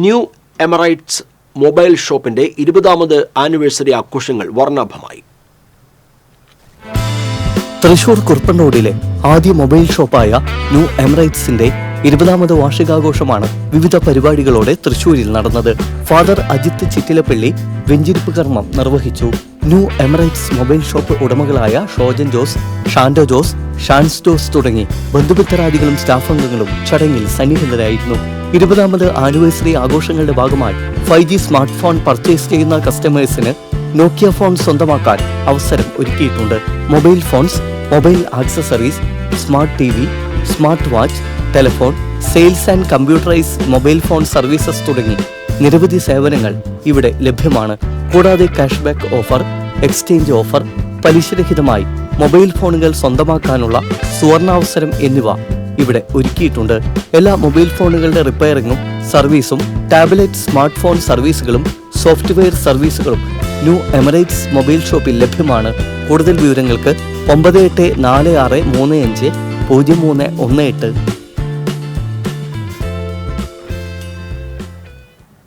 New Emirates mobile ഷോപ്പിന്റെ 20ാമത് anniversary ആഘോഷങ്ങൾ വർണ്ണാഭമായി. തൃശൂർ കുറുപ്പന്നൂരിലെ ആദ്യ മൊബൈൽ ഷോപ്പായ ന്യൂ എമിറേറ്റ്സിന്റെ 20ാമത് വാർഷികാഘോഷമാണ് വിവിധ പരിപാടികളോടെ തൃശൂരിൽ നടന്നത്. ഫാദർ അജിത്ത് ചിറ്റിലപ്പള്ളി വെഞ്ചിരിപ്പ് കർമ്മം നിർവഹിച്ചു. ന്യൂ എമിറേറ്റ്സ് മൊബൈൽ ഷോപ്പ് ഉടമകളായ ഷോജൻ ജോസ്, ഷാൻഡോ ജോസ്, ഷാൻസ് ജോസ് തുടങ്ങി ബന്ധുമിത്രാദികളും സ്റ്റാഫംഗങ്ങളും ചടങ്ങിൽ സന്നിഹിതരായിരുന്നു. 20ാമത് ആനിവേഴ്സറി ആഘോഷങ്ങളുടെ ഭാഗമായി 5G സ്മാർട്ട് ഫോൺ പർച്ചേസ് ചെയ്യുന്ന കസ്റ്റമേഴ്സിന് നോക്കിയ ഫോൺ സ്വന്തമാക്കാൻ അവസരം ഒരുക്കിയിട്ടുണ്ട്. Mobile phones, mobile accessories, smart TV, smart watch, telephone, sales and computerised mobile phone services തുടങ്ങി നിരവധി സേവനങ്ങൾ ഇവിടെ ലഭ്യമാണ്. കൂടാതെ cash back offer, exchange offer, പലിശരഹിതമായി മൊബൈൽ ഫോണുകൾ സ്വന്തമാക്കാനുള്ള സുവർണാവസരം എന്നിവ ഇവിടെ ഒരുക്കിയിട്ടുണ്ട്. എല്ലാ മൊബൈൽ ഫോണുകളുടെ റിപ്പയറിംഗും സർവീസും ടാബ്ലറ്റ് സ്മാർട്ട് ഫോൺ സർവീസുകളും സോഫ്റ്റ്വെയർ സർവീസുകളും ന്യൂ എമിറേറ്റ്സ് മൊബൈൽ ഷോപ്പിൽ ലഭ്യമാണ്. കൂടുതൽ വിവരങ്ങൾക്ക് 9846350318